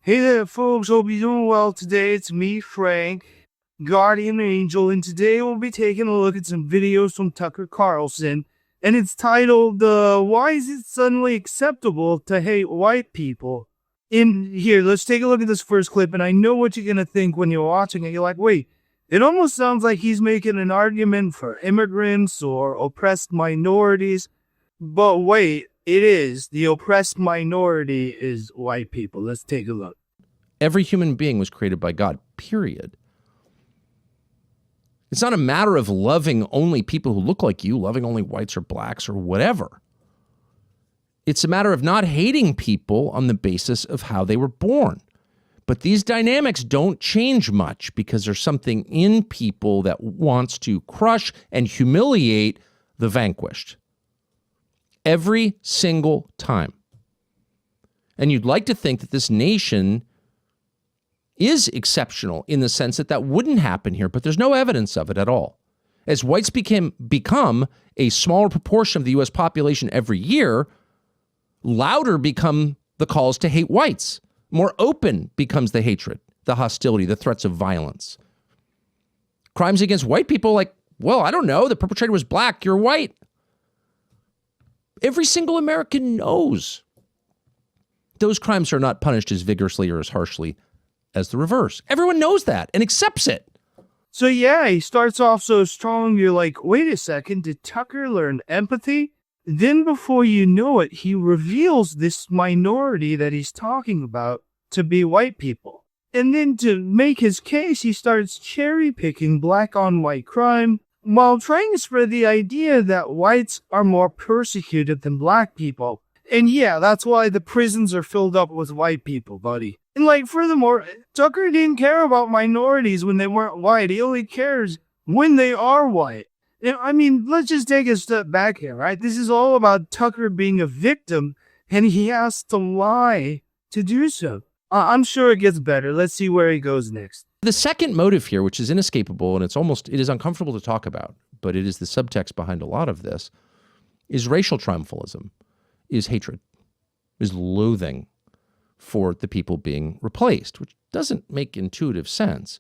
Hey there, folks. Hope you're doing well today. It's me, Frank, Guardian Angel, and today we'll be taking a look at some videos from Tucker Carlson, and it's titled, Why is it suddenly acceptable to hate white people? In here, let's take a look at this first clip, and I know what you're going to think when you're watching it. You're like, wait, it almost sounds like he's making an argument for immigrants or oppressed minorities, but wait. It is. The oppressed minority is white people. Let's take a look. Every human being was created by God, period. It's not a matter of loving only people who look like you, loving only whites or blacks or whatever. It's a matter of not hating people on the basis of how they were born. But these dynamics don't change much because there's something in people that wants to crush and humiliate the vanquished. Every single time. And you'd like to think that this nation is exceptional in the sense that that wouldn't happen here, but there's no evidence of it at all. As whites become a smaller proportion of the U.S. population every year, louder become the calls to hate whites. More open becomes the hatred, the hostility, the threats of violence. Crimes against white people, like, well, I don't know, the perpetrator was black, you're white. Every single American knows those crimes are not punished as vigorously or as harshly as the reverse. Everyone knows that and accepts it. So yeah, he starts off so strong, you're like, wait a second, did Tucker learn empathy? Then before you know it, he reveals this minority that he's talking about to be white people. And then to make his case, he starts cherry-picking black-on-white crime, while trying to spread the idea that whites are more persecuted than black people. And yeah, that's why the prisons are filled up with white people, buddy. And like, furthermore, Tucker didn't care about minorities when they weren't white. He only cares when they are white. I mean, let's just take a step back here, right? This is all about Tucker being a victim, and he has to lie to do so. I'm sure it gets better. Let's see where he goes next. The second motive here, which is inescapable, and it is uncomfortable to talk about, but it is the subtext behind a lot of this, is racial triumphalism, is hatred, is loathing for the people being replaced, which doesn't make intuitive sense.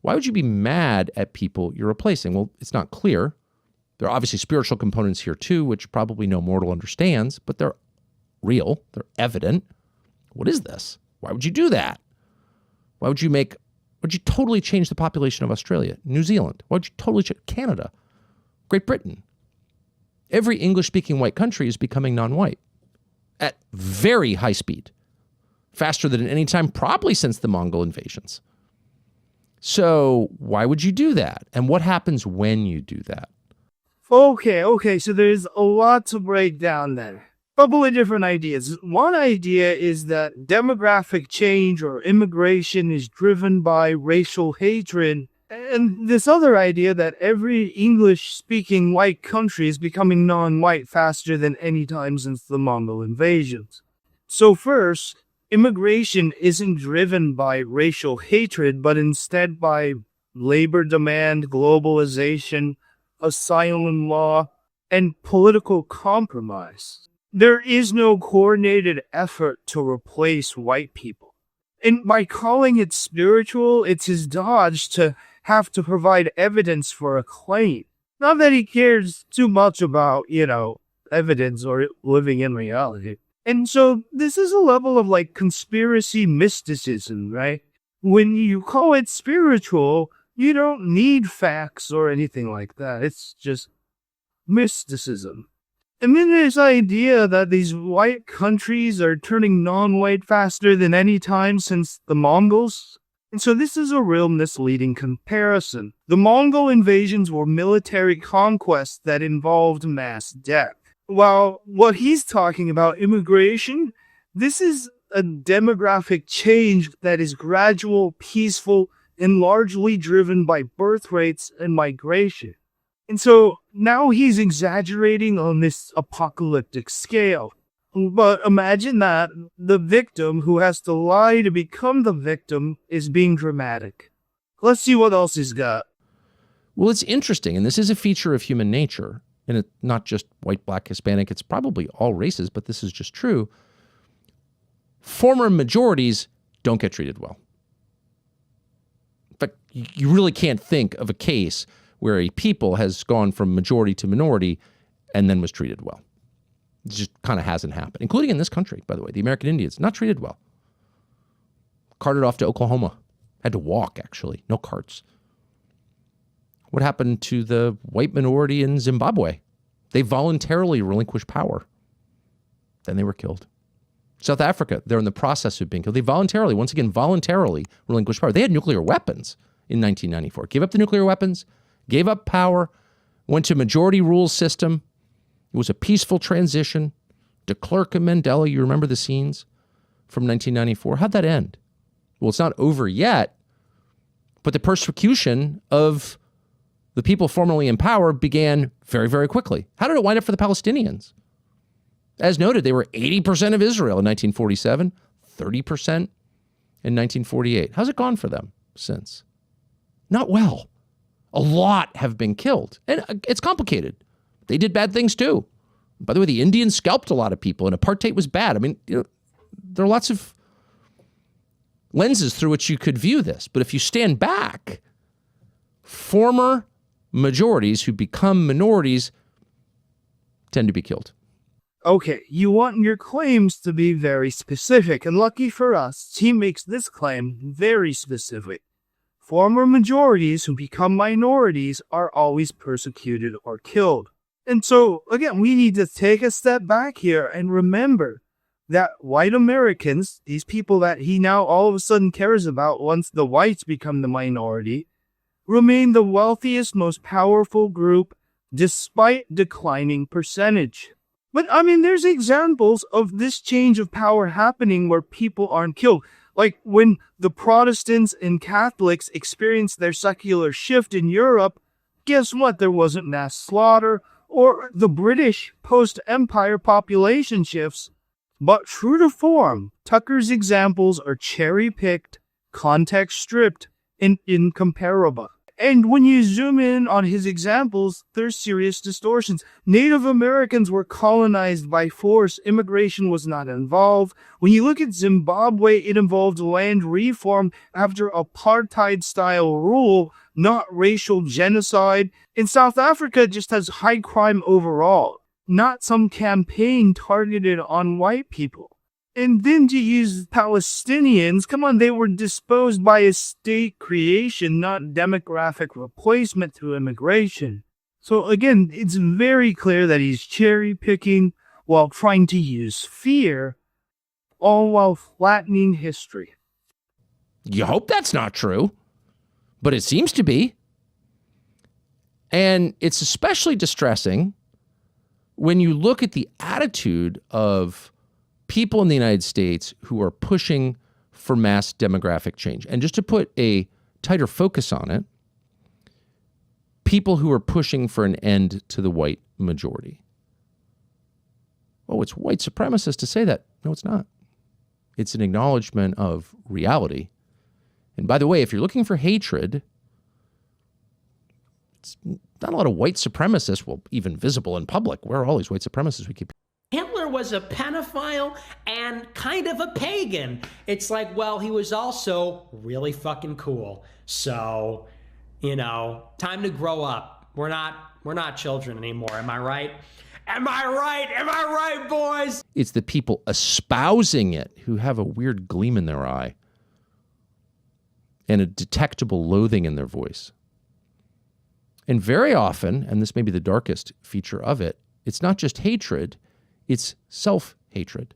Why would you be mad at people you're replacing? Well, it's not clear. There are obviously spiritual components here too, which probably no mortal understands, but they're real, they're evident. What is this? Why would you do that? Why would you totally change the population of Australia, New Zealand? Why would you totally change Canada, Great Britain? Every English-speaking white country is becoming non-white at very high speed, faster than at any time, probably since the Mongol invasions. So why would you do that? And what happens when you do that? Okay, so there's a lot to break down there. Couple of different ideas. One idea is that demographic change or immigration is driven by racial hatred. And this other idea that every English-speaking white country is becoming non-white faster than any time since the Mongol invasions. So first, immigration isn't driven by racial hatred, but instead by labor demand, globalization, asylum law, and political compromise. There is no coordinated effort to replace white people. And by calling it spiritual, it's his dodge to have to provide evidence for a claim. Not that he cares too much about, evidence or living in reality. And so this is a level of like conspiracy mysticism, right? When you call it spiritual, you don't need facts or anything like that. It's just mysticism. And then this idea that these white countries are turning non-white faster than any time since the Mongols. And so this is a real misleading comparison. The Mongol invasions were military conquests that involved mass death. While what he's talking about, immigration, this is a demographic change that is gradual, peaceful, and largely driven by birth rates and migration. And so now he's exaggerating on this apocalyptic scale. But imagine that the victim who has to lie to become the victim is being dramatic. Let's see what else he's got. Well, it's interesting, and this is a feature of human nature, and it's not just white, black, Hispanic, it's probably all races, but this is just true. Former majorities don't get treated well. But you really can't think of a case where a people has gone from majority to minority and then was treated well. It just kind of hasn't happened, including in this country, by the way. The American Indians, not treated well. Carted off to Oklahoma. Had to walk, actually. No carts. What happened to the white minority in Zimbabwe? They voluntarily relinquished power. Then they were killed. South Africa, they're in the process of being killed. They voluntarily relinquished power. They had nuclear weapons in 1994. Gave up the nuclear weapons, gave up power, went to majority rule system. It was a peaceful transition. De Klerk and Mandela, you remember the scenes from 1994? How'd that end? Well, it's not over yet, but the persecution of the people formerly in power began very, very quickly. How did it wind up for the Palestinians? As noted, they were 80% of Israel in 1947, 30% in 1948. How's it gone for them since? Not well. A lot have been killed. And it's complicated. They did bad things too. By the way, the Indians scalped a lot of people, and apartheid was bad. I mean, there are lots of lenses through which you could view this. But if you stand back, former majorities who become minorities tend to be killed. Okay, you want your claims to be very specific, and lucky for us, he makes this claim very specific. Former majorities who become minorities are always persecuted or killed. And so, again, we need to take a step back here and remember that white Americans, these people that he now all of a sudden cares about once the whites become the minority, remain the wealthiest, most powerful group despite declining percentage. But, I mean, there's examples of this change of power happening where people aren't killed. Like when the Protestants and Catholics experienced their secular shift in Europe, guess what? There wasn't mass slaughter or the British post-empire population shifts. But true to form, Tucker's examples are cherry-picked, context-stripped, and incomparable. And when you zoom in on his examples, there's serious distortions. Native Americans were colonized by force. Immigration was not involved. When you look at Zimbabwe, it involved land reform after apartheid-style rule, not racial genocide. In South Africa, it just has high crime overall, not some campaign targeted on white people. And then to use Palestinians, come on, they were disposed by a state creation, not demographic replacement through immigration. So again, it's very clear that he's cherry-picking while trying to use fear, all while flattening history. You hope that's not true, but it seems to be. And it's especially distressing when you look at the attitude of people in the United States who are pushing for mass demographic change. And just to put a tighter focus on it, people who are pushing for an end to the white majority. Oh, it's white supremacist to say that. No, it's not. It's an acknowledgement of reality. And by the way, if you're looking for hatred, it's not a lot of white supremacists, well, even visible in public. Where are all these white supremacists we keep? Hitler was a pedophile and kind of a pagan. It's like, well, he was also really fucking cool. So, time to grow up. We're not children anymore. Am I right? Am I right? Am I right, boys? It's the people espousing it who have a weird gleam in their eye and a detectable loathing in their voice. And very often, and this may be the darkest feature of it, it's not just hatred, it's self-hatred.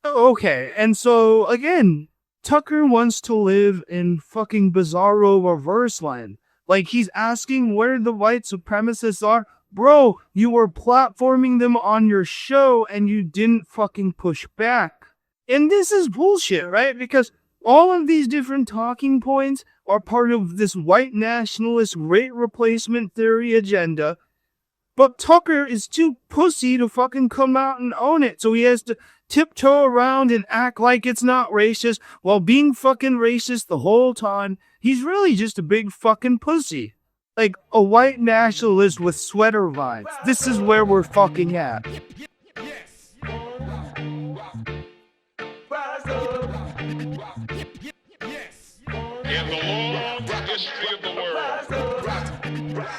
Okay, and so, again, Tucker wants to live in fucking bizarro reverse land. Like, he's asking where the white supremacists are. Bro, you were platforming them on your show and you didn't fucking push back. And this is bullshit, right? Because all of these different talking points are part of this white nationalist rate replacement theory agenda. But Tucker is too pussy to fucking come out and own it. So he has to tiptoe around and act like it's not racist while being fucking racist the whole time. He's really just a big fucking pussy. Like a white nationalist with sweater vibes. This is where we're fucking at. Yes. the long history of the world,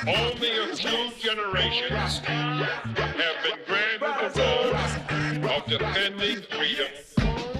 only a few generations have been granted the role of defending freedom.